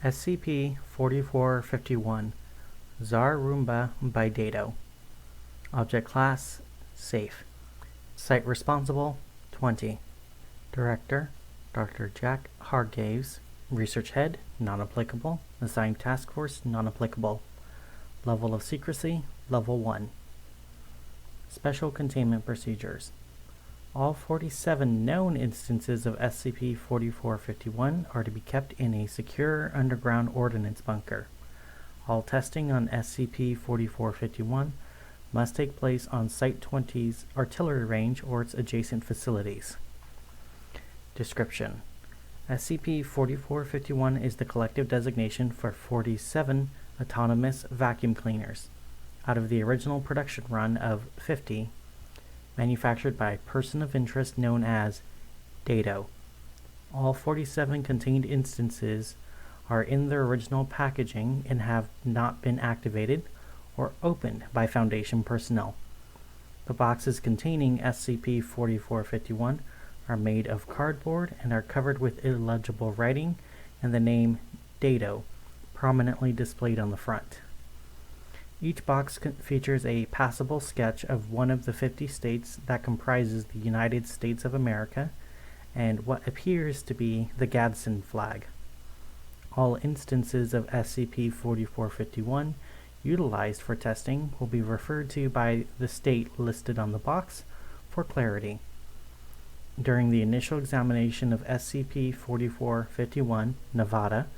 SCP-4451 Tsar Roomba by Dado. Object Class Safe. Site Responsible 20. Director Dr. Jack Hargraves. Research Head Non-applicable. Assigned Task Force Non-applicable. Level of Secrecy Level 1. Special Containment Procedures. All 47 known instances of SCP-4451 are to be kept in a secure underground ordnance bunker. All testing on SCP-4451 must take place on Site 20's artillery range or its adjacent facilities. Description: SCP-4451 is the collective designation for 47 autonomous vacuum cleaners, out of the original production run of 50, manufactured by a person of interest known as Dado. All 47 contained instances are in their original packaging and have not been activated or opened by Foundation personnel. The boxes containing SCP-4451 are made of cardboard and are covered with illegible writing and the name Dado prominently displayed on the front. Each box features a passable sketch of one of the 50 states that comprises the United States of America and what appears to be the Gadsden flag. All instances of SCP-4451 utilized for testing will be referred to by the state listed on the box for clarity. During the initial examination of SCP-4451, Nevada,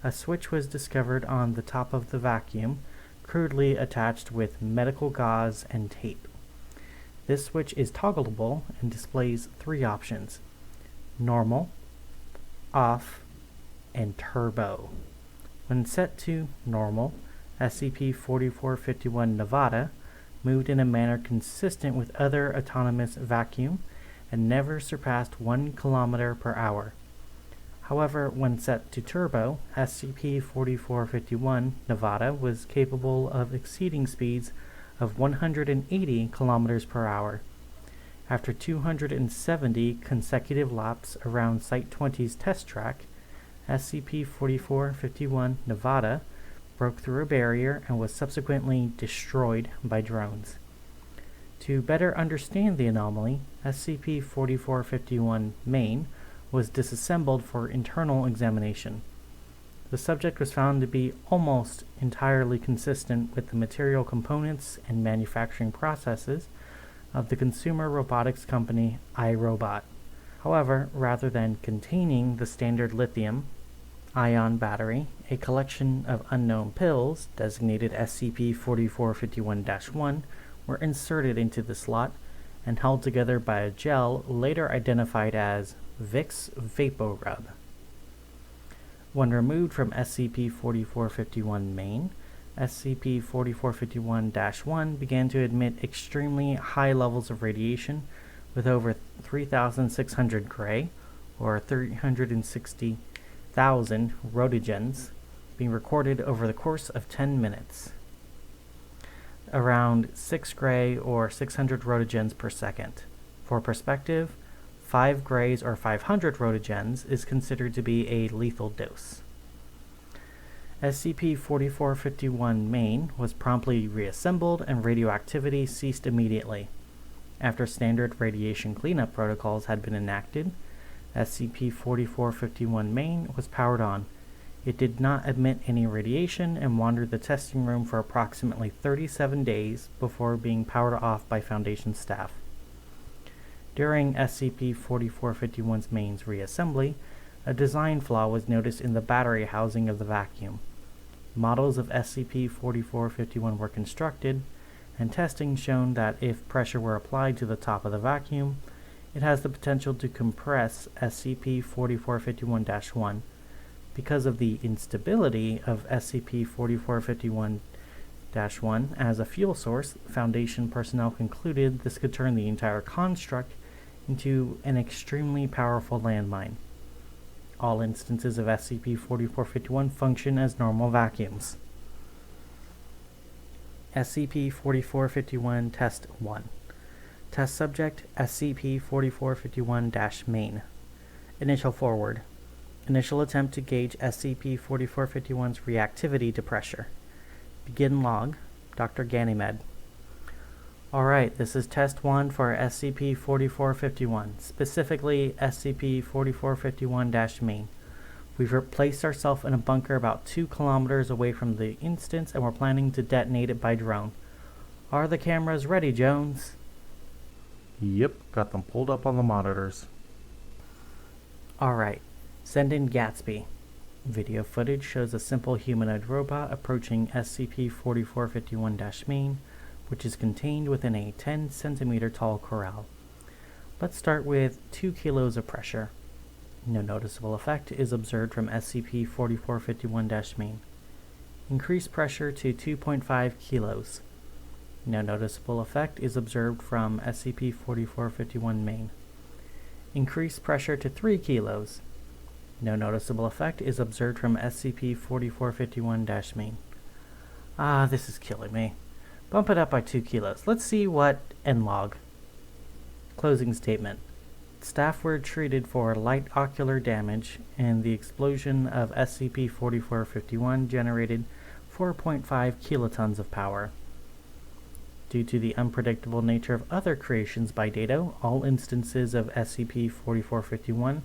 a switch was discovered on the top of the vacuum, crudely attached with medical gauze and tape. This switch is toggleable and displays three options: normal, off, and turbo. When set to normal, SCP-4451 Nevada moved in a manner consistent with other autonomous vacuum and never surpassed 1 km per hour. However, when set to turbo, SCP-4451 Nevada was capable of exceeding speeds of 180 km per hour. After 270 consecutive laps around Site 20's test track, SCP-4451 Nevada broke through a barrier and was subsequently destroyed by drones. To better understand the anomaly, SCP-4451 Main was disassembled for internal examination. The subject was found to be almost entirely consistent with the material components and manufacturing processes of the consumer robotics company iRobot. However, rather than containing the standard lithium-ion battery, a collection of unknown pills, designated SCP-4451-1, were inserted into the slot and held together by a gel later identified as Vicks VapoRub. When removed from SCP-4451 Main, SCP-4451-1 began to emit extremely high levels of radiation with over 3,600 gray, or 360,000 rotogens, being recorded over the course of 10 minutes. Around 6 gray or 600 rotogens per second. For perspective, 5 grays or 500 rotogens is considered to be a lethal dose. SCP-4451 Main was promptly reassembled and radioactivity ceased immediately. After standard radiation cleanup protocols had been enacted, SCP-4451 Main was powered on. It did not emit any radiation and wandered the testing room for approximately 37 days before being powered off by Foundation staff. During SCP-4451's Main's reassembly, a design flaw was noticed in the battery housing of the vacuum. Models of SCP-4451 were constructed, and testing shown that if pressure were applied to the top of the vacuum, it has the potential to compress SCP-4451-1. Because of the instability of SCP-4451-1 as a fuel source, Foundation personnel concluded this could turn the entire construct into an extremely powerful landmine. All instances of SCP-4451 function as normal vacuums. SCP-4451 Test 1. Test Subject SCP-4451-Main. Initial Forward. Initial attempt to gauge SCP-4451's reactivity to pressure. Begin log, Dr. Ganymede. Alright, this is test 1 for SCP-4451, specifically SCP-4451-main. We've placed ourselves in a bunker about 2 kilometers away from the instance and we're planning to detonate it by drone. Are the cameras ready, Jones? Yep, got them pulled up on the monitors. Alright, send in Gatsby. Video footage shows a simple humanoid robot approaching SCP-4451-main, which is contained within a 10 centimeter tall corral. Let's start with 2 kilos of pressure. No noticeable effect is observed from SCP-4451-main. Increase pressure to 2.5 kilos. No noticeable effect is observed from SCP-4451-main. Increase pressure to 3 kilos. No noticeable effect is observed from SCP-4451-main. This is killing me. Bump it up by 2 kilos. Let's see what N-log. Closing statement. Staff were treated for light ocular damage, and the explosion of SCP-4451 generated 4.5 kilotons of power. Due to the unpredictable nature of other creations by Dado, all instances of SCP-4451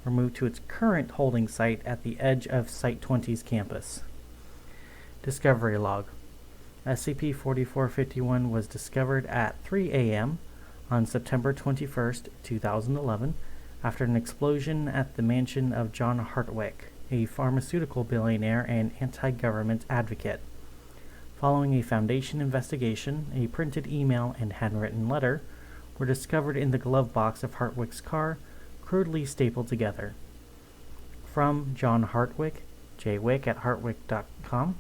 were moved to its current holding site at the edge of Site-20's campus. Discovery log. SCP-4451 was discovered at 3 a.m. on September 21st, 2011, after an explosion at the mansion of John Hartwick, a pharmaceutical billionaire and anti-government advocate. Following a Foundation investigation, a printed email and handwritten letter were discovered in the glove box of Hartwick's car, crudely stapled together. From John Hartwick, jwick@hartwick.com,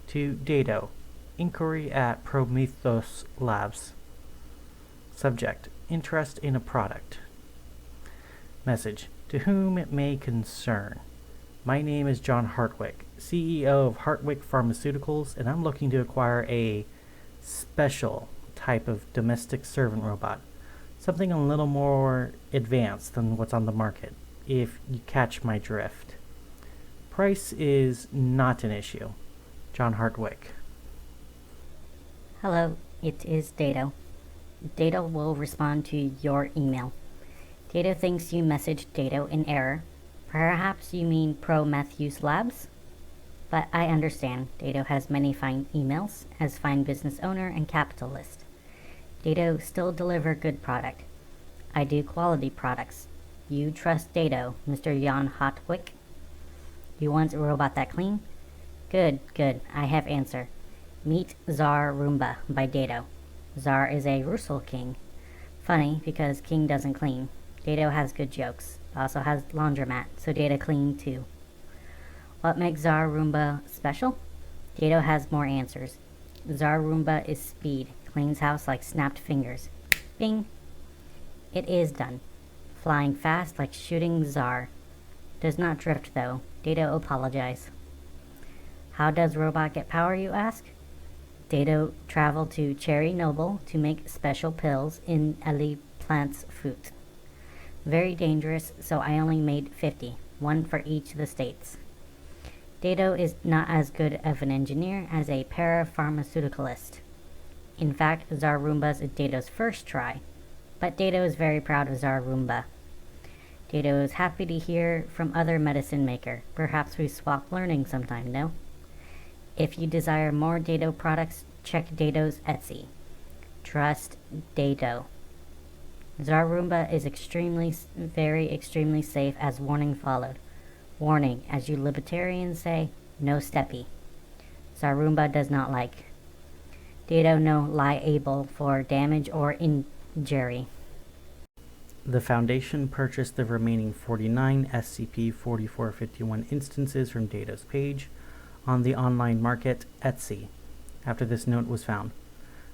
to Dado, inquiry at Prometheus Labs. Subject: interest in a product. Message: to whom it may concern. My name is John Hartwick, CEO of Hartwick Pharmaceuticals, and I'm looking to acquire a special type of domestic servant robot. Something a little more advanced than what's on the market, if you catch my drift. Price is not an issue. John Hartwick. Hello, it is Dado. Dado will respond to your email. Dado thinks you messaged Dado in error. Perhaps you mean Prometheus Labs? But I understand. Dado has many fine emails, as fine business owner and capitalist. Dado still deliver good product. I do quality products. You trust Dado, Mr. Jan Hartwick? You want a robot that clean? Good, good. I have answer. Meet Tsar Roomba by Dado. Tsar is a Russell king. Funny, because king doesn't clean. Dado has good jokes. Also has laundromat, so Dado clean too. What makes Tsar Roomba special? Dado has more answers. Tsar Roomba is speed. Cleans house like snapped fingers. Bing! It is done. Flying fast like shooting Tsar. Does not drift though. Dado apologize. How does robot get power, you ask? Dado traveled to Cherry Noble to make special pills in Ali plant's fruit. Very dangerous, so I only made 50, one for each of the states. Dado is not as good of an engineer as a parapharmaceuticalist. In fact, Tsar Roomba's is Dado's first try, but Dado is very proud of Tsar Roomba. Dado is happy to hear from other medicine maker. Perhaps we swap learning sometime, no? If you desire more Dado products, check Dado's Etsy. Trust Dado. Tsar Roomba is extremely safe as warning followed. Warning, as you libertarians say, no steppy. Tsar Roomba does not like. Dado no liable for damage or injury. The Foundation purchased the remaining 49 SCP-4451 instances from Dado's page on the online market Etsy after this note was found.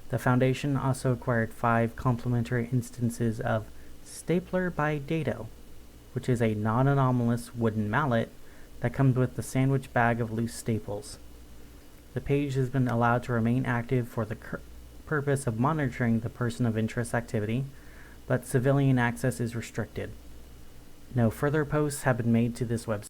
The Foundation also acquired 5 complementary instances of Stapler by Dado, which is a non-anomalous wooden mallet that comes with the sandwich bag of loose staples. The page has been allowed to remain active for the purpose of monitoring the person of interest activity, but civilian access is restricted. No further posts have been made to this website.